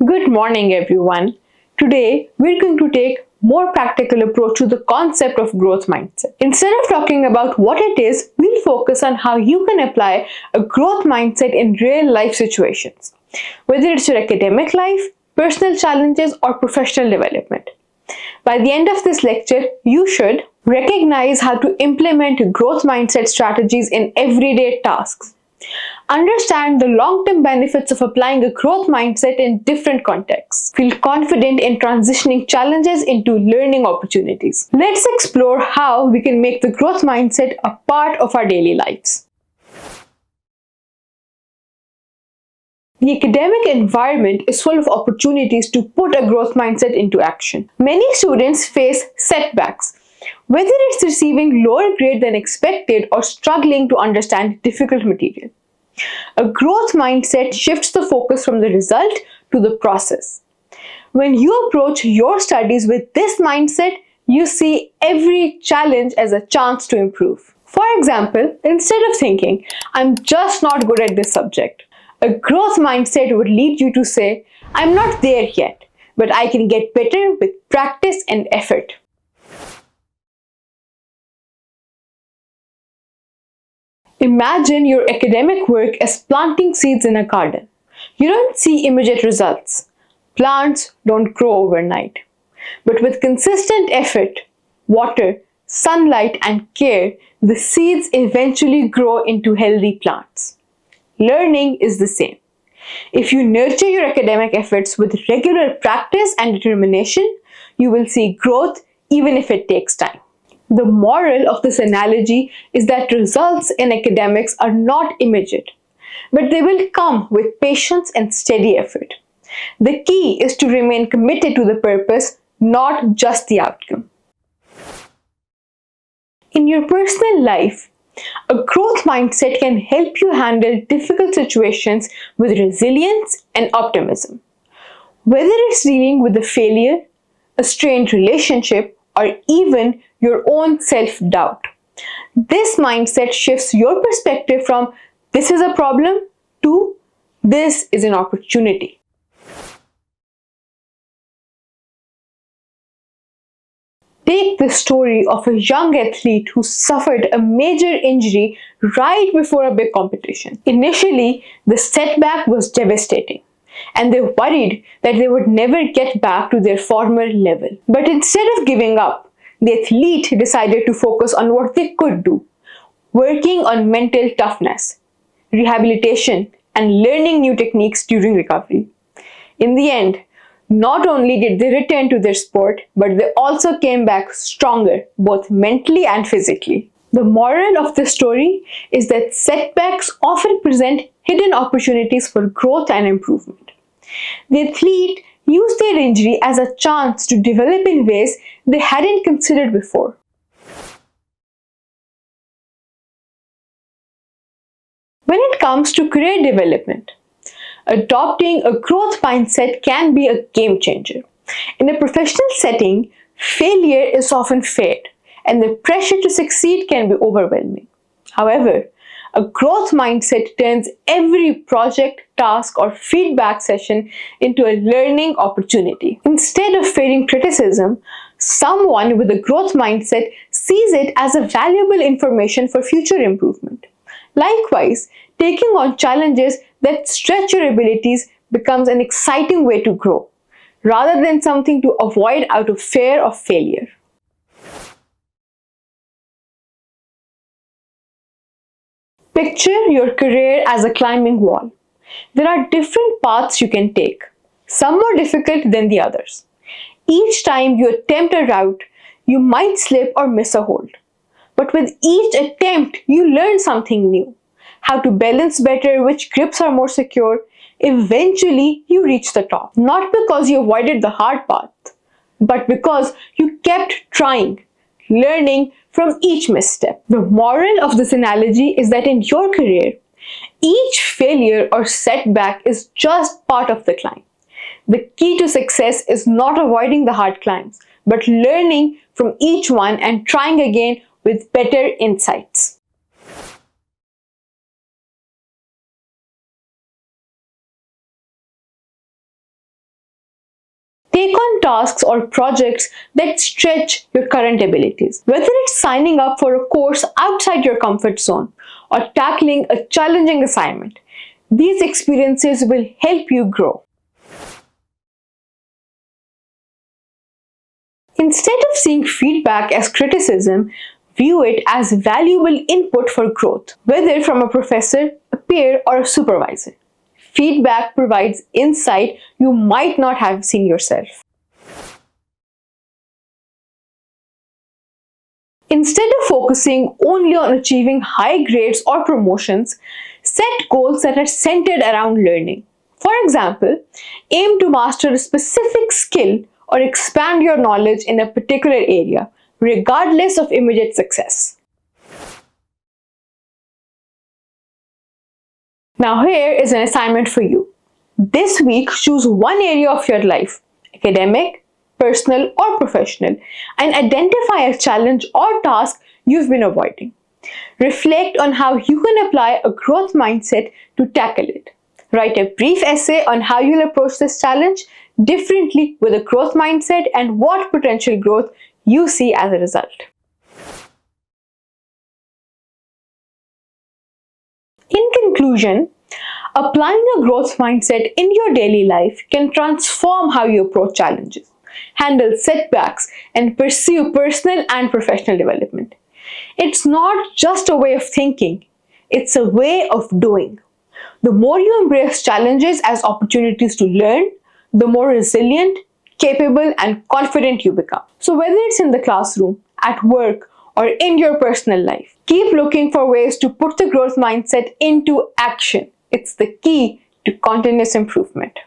Good morning, everyone. Today, we're going to take more practical approach to the concept of growth mindset. Instead of talking about what it is, we'll focus on how you can apply a growth mindset in real life situations, whether it's your academic life, personal challenges, or professional development. By the end of this lecture, you should recognize how to implement growth mindset strategies in everyday tasks. Understand the long-term benefits of applying a growth mindset in different contexts. Feel confident in transitioning challenges into learning opportunities. Let's explore how we can make the growth mindset a part of our daily lives. The academic environment is full of opportunities to put a growth mindset into action. Many students face setbacks, whether it's receiving lower grade than expected or struggling to understand difficult material. A growth mindset shifts the focus from the result to the process. When you approach your studies with this mindset, you see every challenge as a chance to improve. For example, instead of thinking, "I'm just not good at this subject," a growth mindset would lead you to say, "I'm not there yet, but I can get better with practice and effort." Imagine your academic work as planting seeds in a garden. You don't see immediate results. Plants don't grow overnight. But with consistent effort, water, sunlight, and care, the seeds eventually grow into healthy plants. Learning is the same. If you nurture your academic efforts with regular practice and determination, you will see growth even if it takes time. The moral of this analogy is that results in academics are not immediate, but they will come with patience and steady effort. The key is to remain committed to the purpose, not just the outcome. In your personal life, a growth mindset can help you handle difficult situations with resilience and optimism. Whether it's dealing with a failure, a strained relationship, or even your own self-doubt. This mindset shifts your perspective from "this is a problem" to "this is an opportunity." Take the story of a young athlete who suffered a major injury right before a big competition. Initially, the setback was devastating, and they worried that they would never get back to their former level. But instead of giving up, the athlete decided to focus on what they could do, working on mental toughness, rehabilitation, and learning new techniques during recovery. In the end, not only did they return to their sport, but they also came back stronger, both mentally and physically. The moral of the story is that setbacks often present hidden opportunities for growth and improvement. The athlete used their injury as a chance to develop in ways they hadn't considered before. When it comes to career development, adopting a growth mindset can be a game changer. In a professional setting, failure is often feared, and the pressure to succeed can be overwhelming. However, a growth mindset turns every project, task, or feedback session into a learning opportunity. Instead of fearing criticism, someone with a growth mindset sees it as a valuable information for future improvement. Likewise, taking on challenges that stretch your abilities becomes an exciting way to grow, rather than something to avoid out of fear of failure. Picture your career as a climbing wall. There are different paths you can take, some more difficult than the others. Each time you attempt a route, you might slip or miss a hold. But with each attempt, you learn something new. How to balance better, which grips are more secure. Eventually, you reach the top. Not because you avoided the hard path, but because you kept trying, learning from each misstep. The moral of this analogy is that in your career, each failure or setback is just part of the climb. The key to success is not avoiding the hard climbs, but learning from each one and trying again with better insights. Take on tasks or projects that stretch your current abilities. Whether it's signing up for a course outside your comfort zone or tackling a challenging assignment, these experiences will help you grow. Instead of seeing feedback as criticism, view it as valuable input for growth, whether from a professor, a peer, or a supervisor. Feedback provides insight you might not have seen yourself. Instead of focusing only on achieving high grades or promotions, set goals that are centered around learning. For example, aim to master a specific skill or expand your knowledge in a particular area, regardless of immediate success. Now here is an assignment for you. This week, choose one area of your life, academic, personal, or professional, and identify a challenge or task you've been avoiding. Reflect on how you can apply a growth mindset to tackle it. Write a brief essay on how you'll approach this challenge differently with a growth mindset and what potential growth you see as a result. In conclusion, applying a growth mindset in your daily life can transform how you approach challenges, handle setbacks, and pursue personal and professional development. It's not just a way of thinking, it's a way of doing. The more you embrace challenges as opportunities to learn, the more resilient, capable, and confident you become. So whether it's in the classroom, at work, or in your personal life, keep looking for ways to put the growth mindset into action. It's the key to continuous improvement.